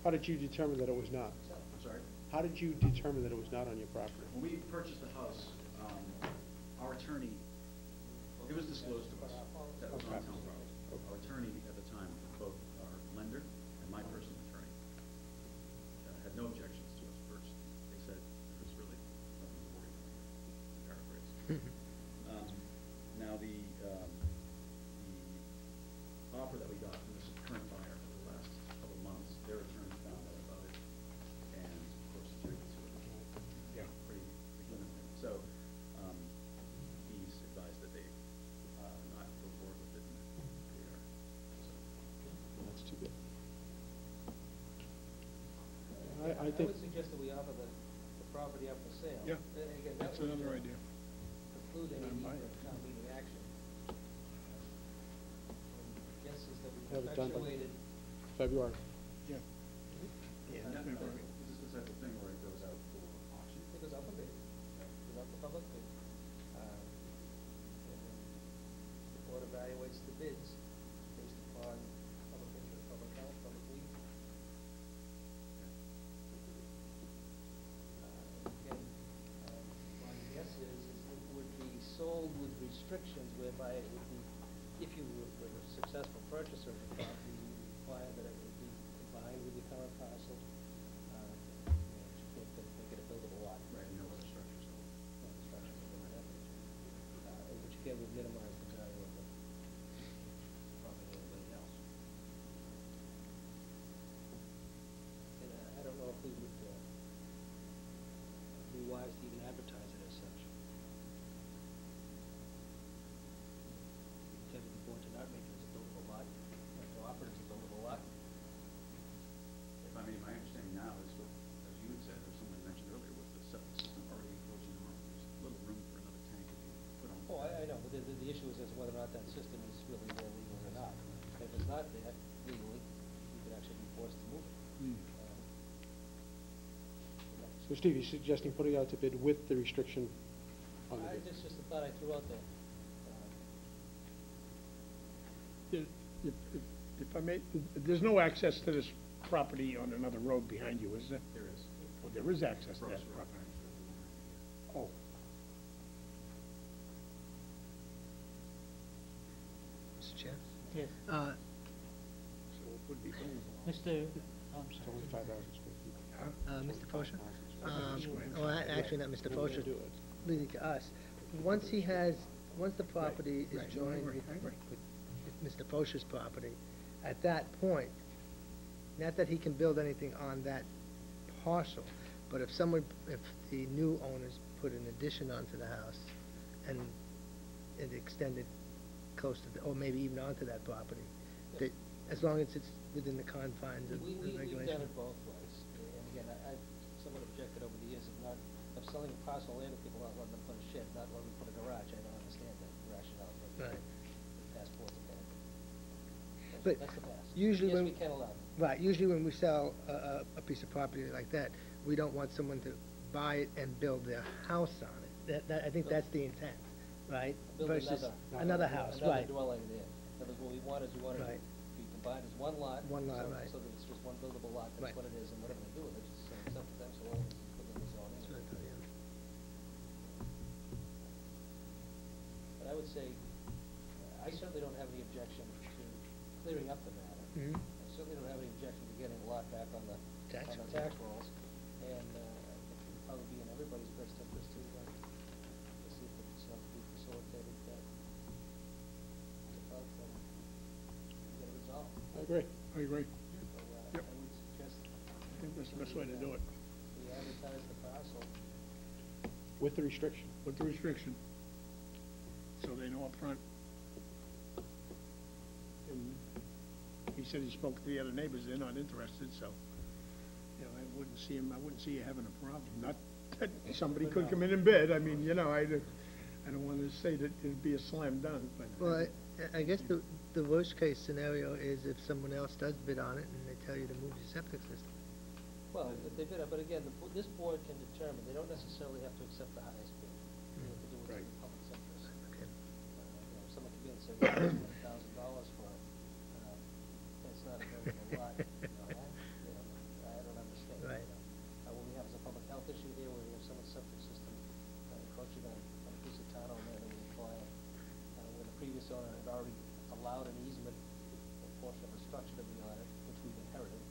How did you determine that it was not? I'm sorry? How did you determine that it was not on your property? When we purchased the house, our attorney, it was disclosed to us that it was on town property. Our attorney at the time, both our lender and my personal attorney, had no objections to us purchasing. They said there was really nothing to worry about, to paraphrase. Now the offer that we got from this current buyer for the last couple of months, their attorney found out about it and of course objected to it. Yeah, pretty vehemently. So he's advised that they not go forward with it, and they are. So That's too good. I would suggest that we offer the property up for sale. Yeah, Again, that's another idea. Preclude any need for town meeting action. Guess is that we Have it done by effectuated. February. Yeah. and that, is this the type of thing where it goes out for auction? It goes out for bid. It goes out for public bid. And then the board evaluates the bids based upon public interest, public health, public need. Again, my guess is it would be sold with restrictions whereby it would be, if you were a successful purchaser of the property, you would require that it would be combined with your current parcel. You can't make it a buildable lot. Right, no other structures. No structures of that nature. Which again would minimize the value of the property or anything else. And I don't know if we would be wise to even advertise it as such. Tell the board to not make it as a buildable lot, not to offer it as a buildable lot. If I mean, my understanding now is what, as you had said, or someone mentioned earlier, with the septic system already encroaching on, there's little room for another tank to be put on. Oh, I know, but the issue is as whether or not that system is really there legally or not. If it's not there legally, you could actually be forced to move it. So Steve, you're suggesting putting it out to bid with the restriction on the bid? It's just a thought I threw out there. If I may, there's no access to this property on another road behind you, is there? There is. Oh, there is access to that Cross road. property. Oh. Mr. Chair? Yes. So it would be buildable. Mr. It's only 5,000 square feet. Mr. Fosha? Square. Well, actually not Mr. We wouldn't Fosha, do it. leading to us. Once the property is Right. joined Right. with Mr. Fosha's property, at that point, not that he can build anything on that parcel, but if the new owners put an addition onto the house and it extended close to, or maybe even onto that property, that, as long as it's within the confines of the We've regulation. done it both ways, and again, I've somewhat objected over the years of selling a parcel of land to people, not letting them put a shed, not letting them put a garage. I don't understand that rationale, but Right. the passport's a bad. But That's the past. usually Yes, when- we can allow it. Right, usually when we sell a piece of property like that, we don't want someone to buy it and build their house on it. I think that's the intent, right? Build Versus another house, Another right. dwelling there. In other words, what we want is we want it to Right. be combined as one lot. One lot, so- right. So that it's just one buildable lot, that's Right. what it is, and whatever they do with it, it's up to them, so long as it's within the zone. That's what I thought, yeah. But I would say, I certainly don't have any objection to clearing up the matter. Mhm. I certainly don't have any objection to getting a lot back on the Tax on the rolls. tax rolls, and it would probably be in everybody's best interest to see if it's not to be facilitated that get it resolved. I agree. I agree. So Yep. I would suggest I think that's the best way to do it, we advertise the parcel. With the restriction. with the restriction, so they know up front. And he said he spoke to the other neighbors, they're not interested, so, I wouldn't see you having a problem. Not that somebody could come in and bid, I mean, I don't want to say that it'd be a slam dunk, but. Well, I guess the worst case scenario is if someone else does bid on it and they tell you to move your septic system. Well, if they bid, but again, this board can determine, they don't necessarily have to accept the highest bid. They have to do what's in the public's interest. Okay. Someone could be and say, $1,000 for it, that's not a buildable lot. I previous owner had already allowed an easement, a portion of a structure to be on it, which we've inherited,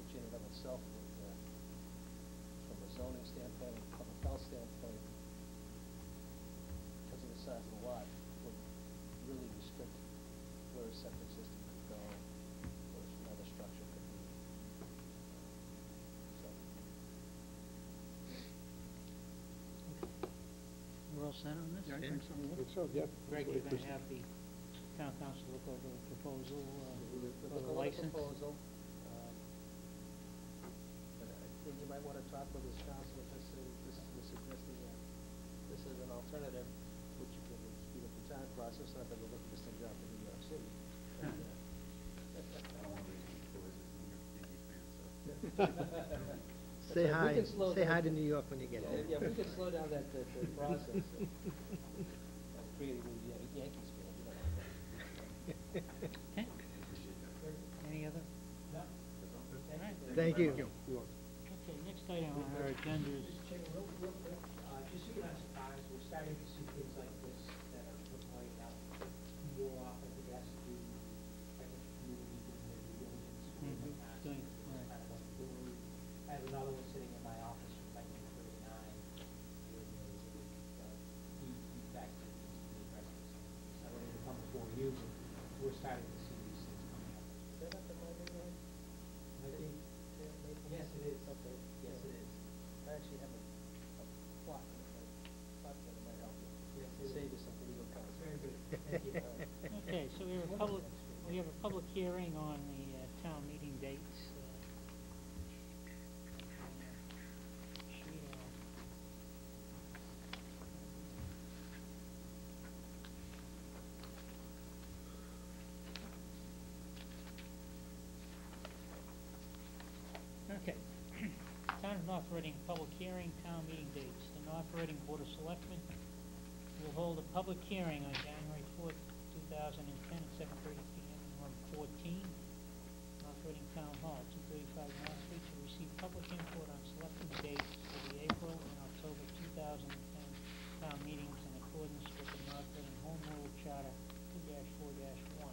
which in and of itself would, from a zoning standpoint, and public health standpoint, because of the size of the lot, would really restrict where a septic system could go, or another structure could be. So, We're all set on this? Yeah, I think so. I think so, yeah. Greg, That's you're what it gonna have the town council look over the proposal, we'll for look the over the license? proposal, but I think you might wanna talk with this council, if this is suggesting that this is an alternative, which you can speed up the time process, not that we're looking to send you out to New York City. I don't want to raise any voices when you're a Yankee fan, so. Say We hi, can slow say hi down- to New York when you get there. Yeah, we can slow down that process of creating new Yankees fans, you know. Okay. Any other? No. All right. Thank you. Okay, next item on our agenda is, Mr. Chairman, real quick, just so you're not surprised, we're starting to see things like this that are playing out more often. It has to do, I guess, community doing their due diligence. Mhm, doing- That's kind of what we're doing. I have another one sitting in my office from 1939. He fact that needs to be addressed. I don't need to come before you, but we're starting to see these things coming up. Is that up in my neighborhood? Yes, it is. Okay. Yes, it is. I actually have a plot that might help you. Yes, it is. Save you some legal costs. Very good. Thank you. okay, so we have a public hearing on the town meeting dates. Okay. Town of North Reading, public hearing, town meeting dates. The North Reading Board of Selectmen will hold a public hearing on January 4th, 2010 at 7:30 p.m. in room 14, North Reading Town Hall, 235 North Street, to receive public input on selectmen dates for the April and October 2010 town meetings in accordance with the North Reading Home Rule Charter 2-4-1.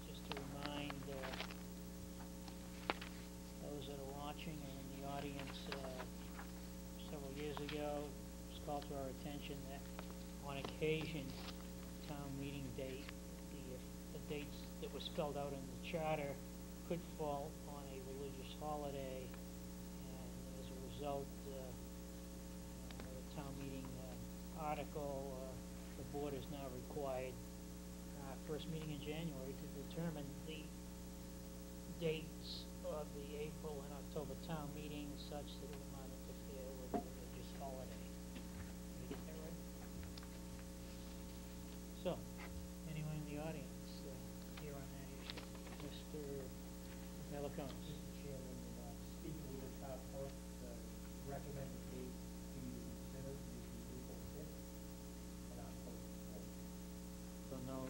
Just to remind those that are watching and in the audience, several years ago, it was called to our attention that on occasion, town meeting date, the dates that were spelled out in the charter could fall on a religious holiday, and as a result, the town meeting article, the board is now required, first meeting in January, to determine the dates of the April and October town meetings such that it will not interfere with the religious holiday. Did I get that right? So, anyone in the audience here on that issue? Mr. Meliconis? Mr. Chairman, speaking with the town clerk, recommended date to be considered is the April 5th and October 4th. So no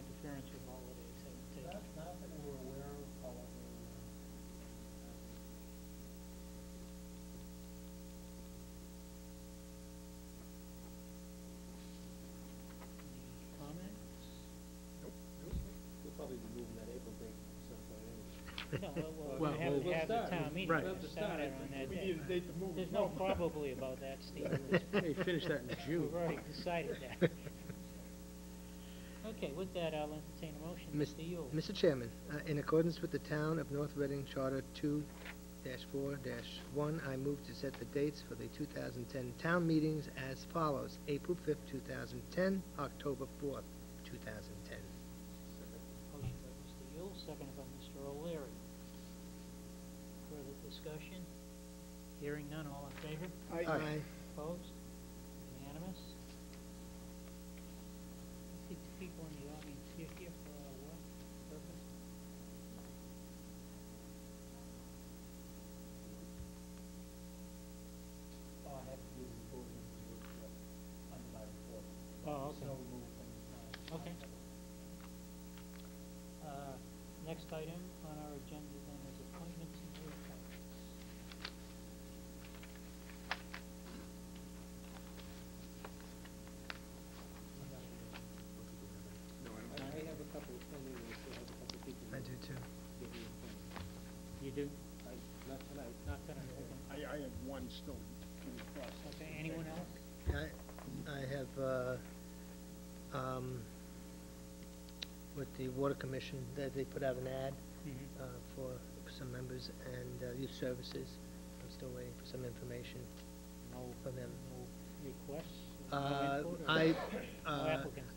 interference with holidays having taken. Not that we're aware of, however, Any comments? We'll probably be moving that April date some point anyway. No, well, Well, we're gonna we'll have the start. town meeting, Right. we'll start it on that We day. need a date to move. There's no probably about that, Steve. Hey, finish that in June. We've already decided that. Okay, with that, I'll entertain a motion. Mr. Yule. Mr. Chairman, in accordance with the Town of North Reading Charter 2-4-1, I move to set the dates for the 2010 town meetings as follows: April 5th, 2010, October 4th, 2010. Motion by Mr. Yule, seconded by Mr. O'Leary. Further discussion? Hearing none, all in favor? Aye. Opposed? Unanimous? I think the people in the audience here for what purpose? all I have to do is go to under my report. Oh, okay. Snow removal and, Okay. Next item on our agenda then is appointments and reappointments. with the Water Commission, that they put out an ad Mhm. for some members, and Youth Services. I'm still waiting for some information No, from them. no requests, no input, or I, no applicants?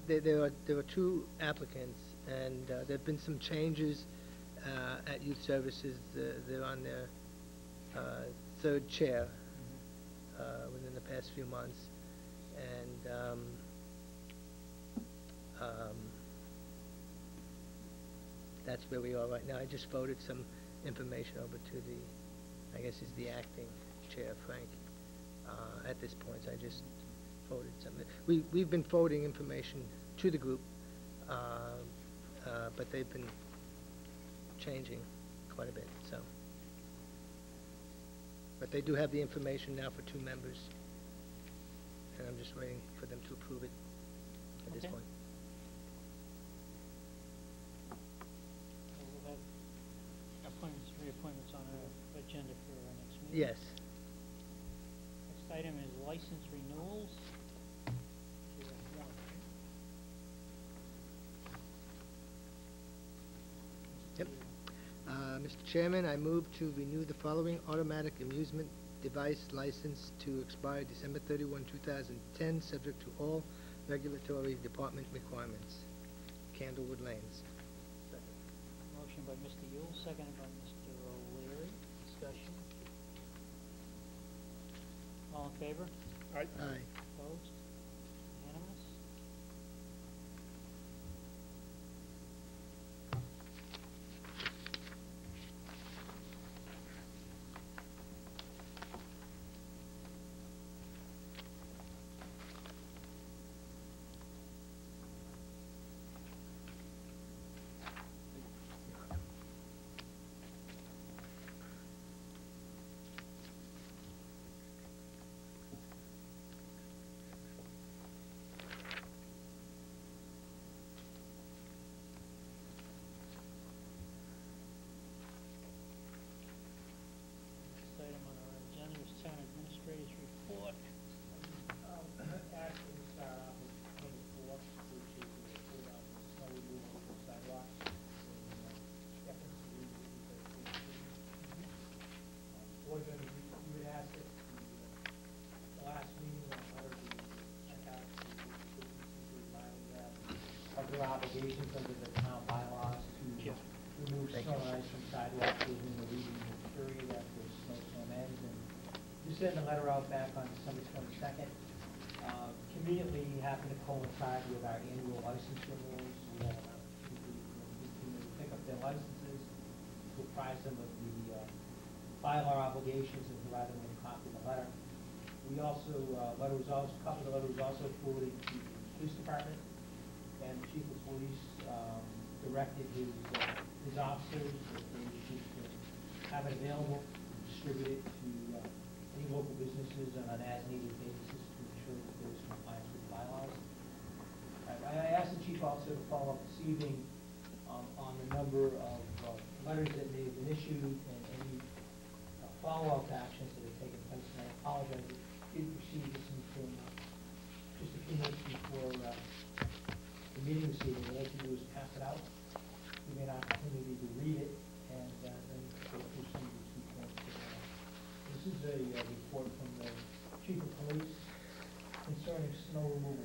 there were two applicants, and there've been some changes at Youth Services. They're on their third chair within the past few months, and that's where we are right now. I just voted some information over to the, I guess he's the acting chair, Frank. At this point, I just forwarded something. We've been forwarding information to the group, but they've been changing quite a bit, so. But they do have the information now for 2 members, and I'm just waiting for them to approve it at this Okay. point. We'll have appointments, reappointments on our agenda for our next meeting. Yes. Next item is license renewals. We have one. Yep. Mr. Chairman, I move to renew the following automatic amusement device license to expire December 31, 2010, subject to all regulatory department requirements. Candlewood Lanes. Motion by Mr. Yule, seconded by Mr. O'Leary. Discussion. All in favor? Aye. Aye. Opposed? Unanimous? Next item on our agenda is Town Administrator's Report. Actually, we start off with number 4, which is the report on the snow removal of the sidewalks. Fortunately, we would ask that the last meeting, when a letter be sent out to the businesses reminding them of their obligations under the town bylaws to remove snow and ice from sidewalks within the reasonable period after the snowstorm ends. And you sent a letter out back on December 22nd. Conveniently happened to coincide with our annual license renewals. We had an opportunity to pick up their licenses, to apprise them of the bylaw obligations and provide them with a copy of the letter. We also, copy of the letter was also forwarded to the police department, and the chief of police directed his officers that they should have it available, distribute it to any local businesses on an as-needed basis to ensure that there's compliance with the bylaws. I asked the chief also to follow up this evening on the number of letters that may have been issued and any follow-up actions that have taken place. And I apologize, I didn't receive this until just a few minutes before the meeting this evening. What I can do is pass it out, give you an opportunity to read it, and then go through some of the key points. This is a report from the chief of police concerning snow removal